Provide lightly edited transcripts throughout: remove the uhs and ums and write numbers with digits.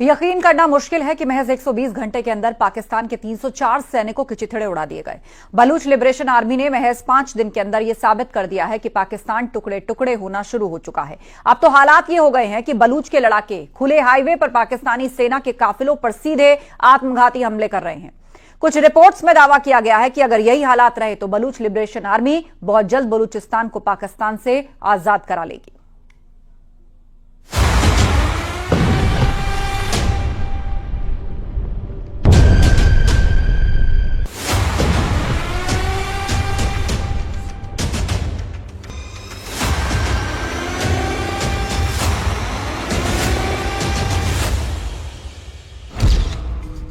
यकीन करना मुश्किल है कि महज 120 घंटे के अंदर पाकिस्तान के 304 सैनिकों के चिथड़े उड़ा दिए गए। बलूच लिबरेशन आर्मी ने महज 5 दिन के अंदर यह साबित कर दिया है कि पाकिस्तान टुकड़े टुकड़े होना शुरू हो चुका है। अब तो हालात ये हो गए हैं कि बलूच के लड़ाके खुले हाईवे पर पाकिस्तानी सेना के काफिलों पर सीधे आत्मघाती हमले कर रहे हैं। कुछ रिपोर्ट्स में दावा किया गया है कि अगर यही हालात रहे तो बलूच लिबरेशन आर्मी बहुत जल्द बलूचिस्तान को पाकिस्तान से आजाद करा लेगी।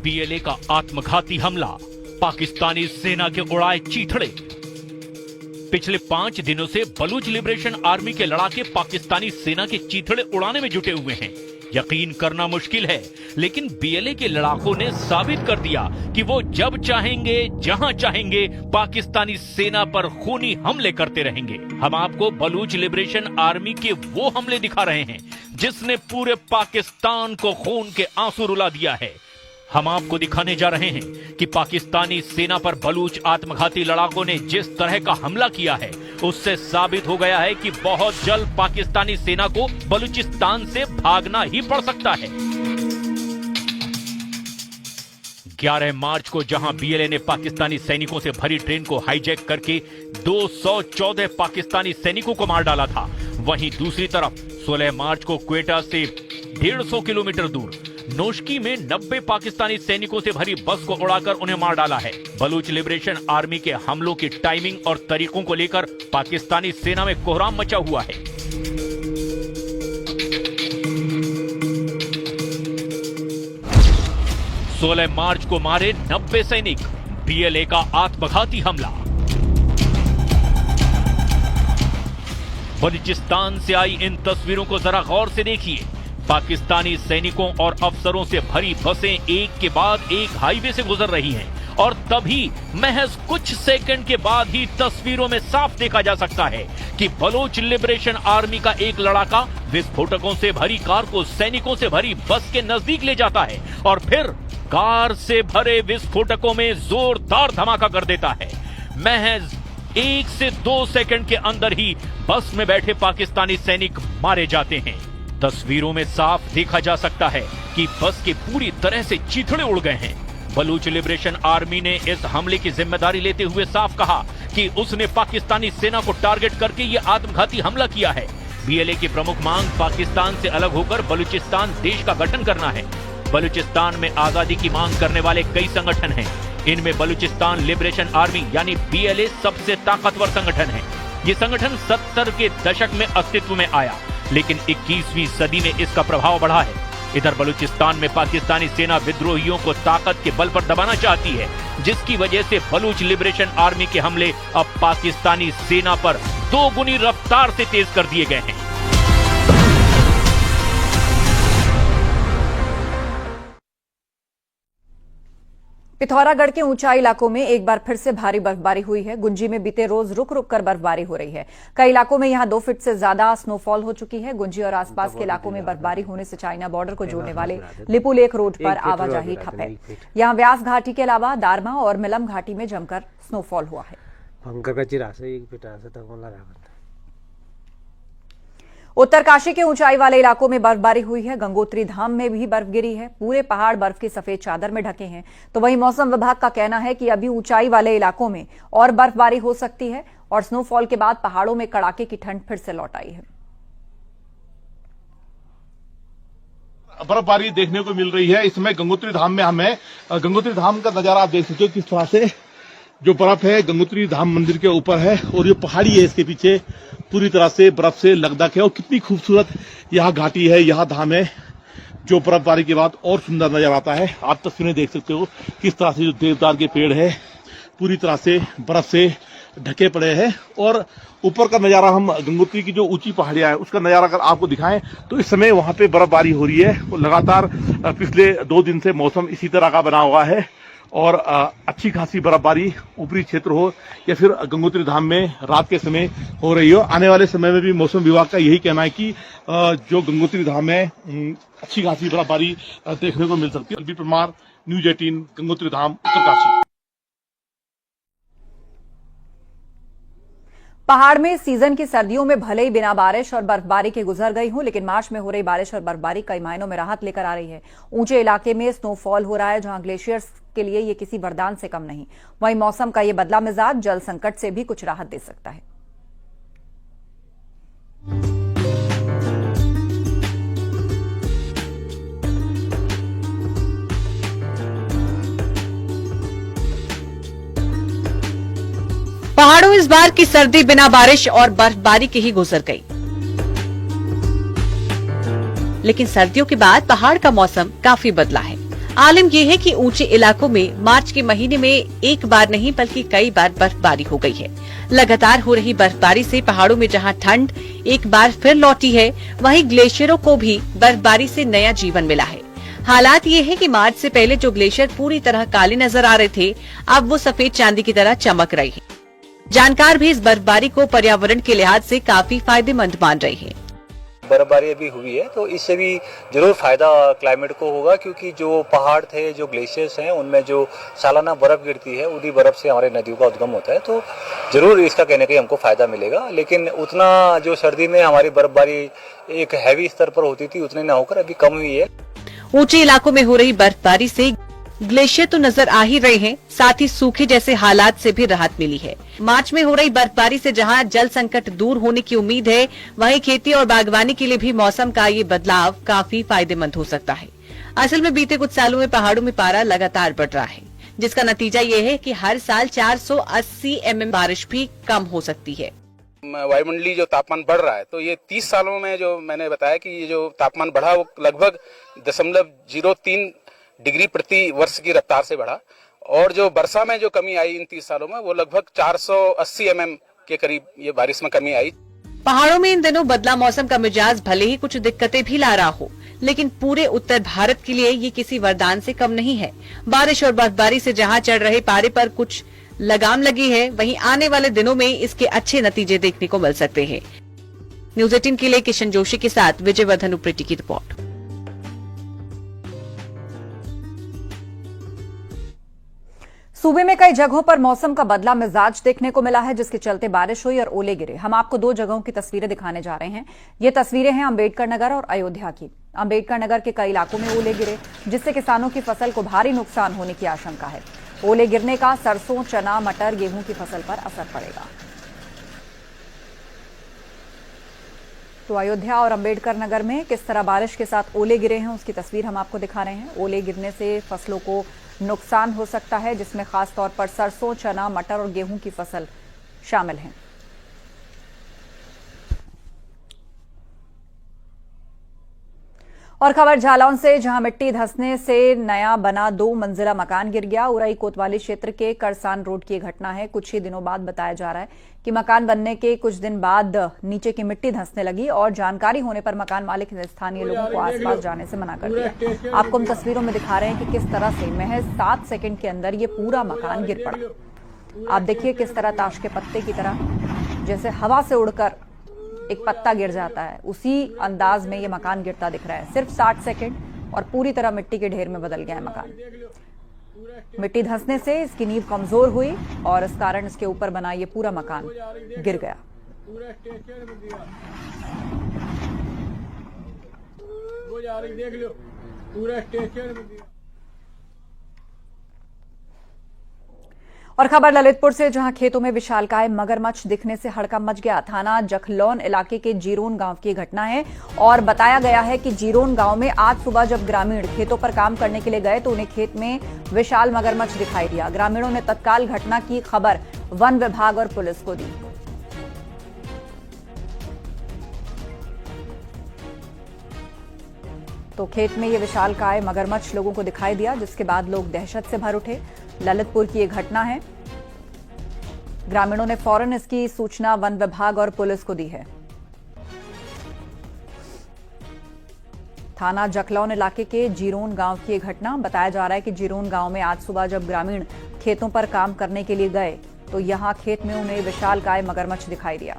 बीएलए का आत्मघाती हमला, पाकिस्तानी सेना के उड़ाए चीथड़े। पिछले 5 दिनों से बलूच लिबरेशन आर्मी के लड़ाके पाकिस्तानी सेना के चीथड़े उड़ाने में जुटे हुए हैं। यकीन करना मुश्किल है, लेकिन बीएलए के लड़ाकों ने साबित कर दिया कि वो जब चाहेंगे, जहां चाहेंगे, पाकिस्तानी सेना पर खूनी हमले करते रहेंगे। हम आपको बलूच लिबरेशन आर्मी के वो हमले दिखा रहे हैं जिसने पूरे पाकिस्तान को खून के आंसू रुला दिया है। हम आपको दिखाने जा रहे हैं कि पाकिस्तानी सेना पर बलूच आत्मघाती लड़ाकों ने जिस तरह का हमला किया है, उससे साबित हो गया है कि बहुत जल्द पाकिस्तानी सेना को बलूचिस्तान से भागना ही पड़ सकता है। 11 मार्च को जहां बीएलए ने पाकिस्तानी सैनिकों से भरी ट्रेन को हाईजैक करके 214 पाकिस्तानी सैनिकों को मार डाला था, वहीं दूसरी तरफ 16 मार्च को क्वेटा से 150 किलोमीटर दूर नोशकी में 90 पाकिस्तानी सैनिकों से भरी बस को उड़ाकर उन्हें मार डाला है। बलूच लिबरेशन आर्मी के हमलों की टाइमिंग और तरीकों को लेकर पाकिस्तानी सेना में कोहराम मचा हुआ है। सोलह मार्च को मारे 90 सैनिक, बीएलए का आत्मघाती हमला। बलूचिस्तान से आई इन तस्वीरों को जरा गौर से देखिए। पाकिस्तानी सैनिकों और अफसरों से भरी बसें एक के बाद एक हाईवे से गुजर रही हैं और तभी महज कुछ सेकंड के बाद ही तस्वीरों में साफ देखा जा सकता है कि बलूच लिबरेशन आर्मी का एक लड़ाका विस्फोटकों से भरी कार को सैनिकों से भरी बस के नजदीक ले जाता है और फिर कार से भरे विस्फोटकों में जोरदार धमाका कर देता है। महज 1 से 2 सेकंड के अंदर ही बस में बैठे पाकिस्तानी सैनिक मारे जाते हैं। तस्वीरों में साफ देखा जा सकता है कि बस के पूरी तरह से चीथड़े उड़ गए हैं। बलूच लिबरेशन आर्मी ने इस हमले की जिम्मेदारी लेते हुए साफ कहा कि उसने पाकिस्तानी सेना को टारगेट करके यह आत्मघाती हमला किया है। बीएलए की प्रमुख मांग पाकिस्तान से अलग होकर बलूचिस्तान देश का गठन करना है। बलूचिस्तान में आजादी की मांग करने वाले कई संगठन हैं। इनमें बलूचिस्तान लिबरेशन आर्मी यानी बीएलए सबसे ताकतवर संगठन है। ये संगठन 70 के दशक में अस्तित्व में आया, लेकिन 21वीं सदी में इसका प्रभाव बढ़ा है। इधर बलूचिस्तान में पाकिस्तानी सेना विद्रोहियों को ताकत के बल पर दबाना चाहती है, जिसकी वजह से बलूच लिबरेशन आर्मी के हमले अब पाकिस्तानी सेना पर 2 गुनी रफ्तार से तेज कर दिए गए हैं। पिथौरागढ़ के ऊंचाई इलाकों में एक बार फिर से भारी बर्फबारी हुई है। गुंजी में बीते रोज रुक रुक कर बर्फबारी हो रही है। कई इलाकों में यहां 2 फीट से ज्यादा स्नोफॉल हो चुकी है। गुंजी और आसपास के इलाकों में बर्फबारी होने से चाइना बॉर्डर को जोड़ने वाले लिपू लेक रोड पर आवाजाही ठप है। यहां व्यास घाटी के अलावा दारमा और मिलम घाटी में जमकर स्नोफॉल हुआ है। उत्तरकाशी के ऊंचाई वाले इलाकों में बर्फबारी हुई है। गंगोत्री धाम में भी बर्फ गिरी है। पूरे पहाड़ बर्फ की सफेद चादर में ढके हैं। तो वहीं मौसम विभाग का कहना है कि अभी ऊंचाई वाले इलाकों में और बर्फबारी हो सकती है और स्नोफॉल के बाद पहाड़ों में कड़ाके की ठंड फिर से लौट आई है। बर्फबारी देखने को मिल रही है। इस समय गंगोत्री धाम में हमें गंगोत्री धाम का नजारा आप देख सकते हो। किस तरह से जो बर्फ है गंगोत्री धाम मंदिर के ऊपर है और ये पहाड़ी है, इसके पीछे पूरी तरह से बर्फ से लकदक है और कितनी खूबसूरत यहाँ घाटी है, यहाँ धाम है, जो बर्फबारी के बाद और सुंदर नजर आता है। आप तस्वीरें देख सकते हो किस तरह से जो देवदार के पेड़ है पूरी तरह से बर्फ से ढके पड़े हैं और ऊपर का नजारा हम गंगोत्री की जो ऊंची पहाड़ियां है उसका नजारा अगर आपको दिखाएं तो इस समय वहां पे बर्फबारी हो रही है और लगातार पिछले 2 दिन से मौसम इसी तरह का बना हुआ है और अच्छी खासी बर्फबारी ऊपरी क्षेत्र हो या फिर गंगोत्री धाम में रात के समय हो रही हो। आने वाले समय में भी मौसम विभाग का यही कहना है कि जो गंगोत्री धाम में अच्छी खासी बर्फबारी देखने को मिल सकती है। अलबी परमार, न्यूज 18, गंगोत्री धाम, उत्तरकाशी। पहाड़ में सीजन की सर्दियों में भले ही बिना बारिश और बर्फबारी के गुजर गई हूं, लेकिन मार्च में हो रही बारिश और बर्फबारी कई मायनों में राहत लेकर आ रही है। ऊंचे इलाके में स्नोफॉल हो रहा है, जहां ग्लेशियर्स के लिए ये किसी वरदान से कम नहीं। वहीं मौसम का ये बदला मिजाज जल संकट से भी कुछ राहत दे सकता है। पहाड़ों इस बार की सर्दी बिना बारिश और बर्फबारी के ही गुजर गई, लेकिन सर्दियों के बाद पहाड़ का मौसम काफी बदला है। आलम यह है कि ऊंचे इलाकों में मार्च के महीने में एक बार नहीं बल्कि कई बार बर्फबारी हो गई है। लगातार हो रही बर्फबारी से पहाड़ों में जहां ठंड एक बार फिर लौटी है, वहीं ग्लेशियरों को भी बर्फबारी से नया जीवन मिला है। हालात ये है कि मार्च से पहले जो ग्लेशियर पूरी तरह काले नजर आ रहे थे, अब वो सफेद चांदी की तरह चमक रही है। जानकार भी इस बर्फबारी को पर्यावरण के लिहाज से काफी फायदेमंद मान रहे हैं। बर्फबारी अभी हुई है तो इससे भी जरूर फायदा क्लाइमेट को होगा, क्योंकि जो पहाड़ थे, जो ग्लेशियर्स हैं, उनमें जो सालाना बर्फ गिरती है, उसी बर्फ से हमारे नदियों का उद्गम होता है। तो जरूर इसका कहने का हमको फायदा मिलेगा, लेकिन उतना जो सर्दी में हमारी बर्फबारी एक हैवी स्तर पर होती थी, उतनी न होकर अभी कम हुई है। ऊंचे इलाकों में हो रही बर्फबारी से ग्लेशियर तो नजर आ ही रहे हैं, साथ ही सूखे जैसे हालात से भी राहत मिली है। मार्च में हो रही बर्फबारी से जहां जल संकट दूर होने की उम्मीद है, वहीं खेती और बागवानी के लिए भी मौसम का ये बदलाव काफी फायदेमंद हो सकता है। असल में बीते कुछ सालों में पहाड़ों में पारा लगातार बढ़ रहा है, जिसका नतीजा ये है कि हर साल 480 mm बारिश भी कम हो सकती है। वायुमंडलीय जो तापमान बढ़ रहा है, तो ये 30 सालों में जो मैंने बताया कि ये जो तापमान बढ़ा वो लगभग 0.03 डिग्री प्रति वर्ष की रफ्तार से बढ़ा, और जो वर्षा में जो कमी आई इन 30 सालों में वो लगभग 480 mm के करीब ये बारिश में कमी आई। पहाड़ों में इन दिनों बदला मौसम का मिजाज भले ही कुछ दिक्कतें भी ला रहा हो, लेकिन पूरे उत्तर भारत के लिए ये किसी वरदान से कम नहीं है। बारिश और बर्फबारी से जहां चढ़ रहे पारे पर कुछ लगाम लगी है, वहीं आने वाले दिनों में इसके अच्छे नतीजे देखने को मिल सकते हैं। न्यूज 18 के लिए किशन जोशी के साथ विजयवर्धन उप्रेती की रिपोर्ट। सूबे में कई जगहों पर मौसम का बदला मिजाज देखने को मिला है, जिसके चलते बारिश हुई और ओले गिरे। हम आपको दो जगहों की तस्वीरें दिखाने जा रहे हैं। ये तस्वीरें हैं अंबेडकर नगर और अयोध्या की। अंबेडकर नगर के कई इलाकों में ओले गिरे, जिससे किसानों की फसल को भारी नुकसान होने की आशंका है। ओले गिरने का सरसों, चना, मटर, गेहूं की फसल पर असर पड़ेगा। तो अयोध्या और अंबेडकर नगर में किस तरह बारिश के साथ ओले गिरे हैं, उसकी तस्वीर हम आपको दिखा रहे हैं। ओले गिरने से फसलों को नुकसान हो सकता है, जिसमें खास तौर पर सरसों, चना, मटर और गेहूं की फसल शामिल हैं। और खबर जालौन से, जहां मिट्टी धंसने से नया बना 2 मंजिला मकान गिर गया। उरई कोतवाली क्षेत्र के करसान रोड की घटना है। कुछ ही दिनों बाद बताया जा रहा है कि मकान बनने के कुछ दिन बाद नीचे की मिट्टी धंसने लगी और जानकारी होने पर मकान मालिक ने स्थानीय लोगों को आसपास जाने से मना कर दिया। आपको हम तस्वीरों में दिखा रहे हैं कि किस तरह से महज 7 सेकंड के अंदर ये पूरा मकान गिर पड़ा। आप देखिए किस तरह ताश के पत्ते की तरह जैसे हवा से उड़कर एक पत्ता गिर जाता है, उसी अंदाज में ये मकान गिरता दिख रहा है। सिर्फ 60 सेकंड और पूरी तरह मिट्टी के ढेर में बदल गया है मकान। मिट्टी धंसने से इसकी नींव कमजोर हुई और इस कारण इसके ऊपर बना ये पूरा मकान गिर गया। और खबर ललितपुर से, जहां खेतों में विशालकाय मगरमच्छ दिखने से हड़कंप मच गया। थाना जखलौन इलाके के जीरोन गांव की घटना है और बताया गया है कि जीरोन गांव में आज सुबह जब ग्रामीण खेतों पर काम करने के लिए गए तो उन्हें खेत में विशाल मगरमच्छ दिखाई दिया। ग्रामीणों ने तत्काल घटना की खबर वन विभाग और पुलिस को दी। तो खेत में ये विशालकाय मगरमच्छ लोगों को दिखाई दिया, जिसके बाद लोग दहशत से भर उठे। ललितपुर की ये घटना है। ग्रामीणों ने फौरन इसकी सूचना वन विभाग और पुलिस को दी है। थाना जकलौन इलाके के जीरोन गांव की ये घटना। बताया जा रहा है कि जीरोन गांव में आज सुबह जब ग्रामीण खेतों पर काम करने के लिए गए तो यहां खेत में उन्हें विशालकाय मगरमच्छ दिखाई दिया।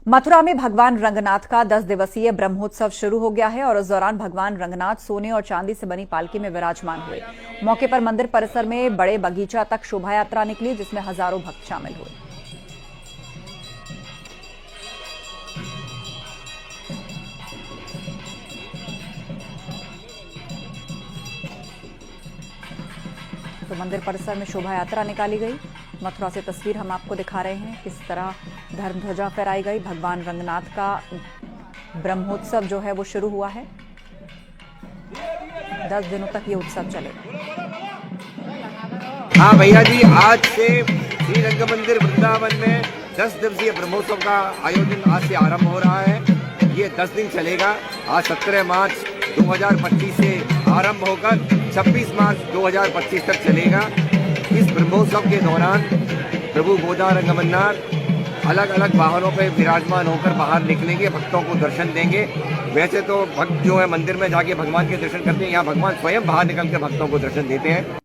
मथुरा में भगवान रंगनाथ का 10 दिवसीय ब्रह्मोत्सव शुरू हो गया है और इस दौरान भगवान रंगनाथ सोने और चांदी से बनी पालकी में विराजमान हुए। मौके पर मंदिर परिसर में बड़े बगीचा तक शोभा यात्रा निकली, जिसमें हजारों भक्त शामिल हुए। तो मंदिर परिसर में शोभा यात्रा निकाली गई। मथुरा से तस्वीर हम आपको दिखा रहे हैं, किस तरह धर्म ध्वजा फहराई गई। भगवान रंगनाथ का ब्रह्मोत्सव जो है वो शुरू हुआ है। 10 दिनों तक ये उत्सव चलेगा। हाँ भैया जी, आज से श्री रंग मंदिर वृंदावन में 10 दिवसीय ब्रह्मोत्सव का आयोजन आज से आरंभ हो रहा है। ये 10 दिन चलेगा। आज 17 मार्च 2025 से आरंभ होकर 26 मार्च 2025 तक चलेगा। इस ब्रह्मोत्सव के दौरान प्रभु गोदा रंगमन्नार अलग अलग वाहनों पर विराजमान होकर बाहर निकलेंगे, भक्तों को दर्शन देंगे। वैसे तो भक्त जो है मंदिर में जाके भगवान के दर्शन करते हैं, यहाँ भगवान स्वयं बाहर निकलकर भक्तों को दर्शन देते हैं।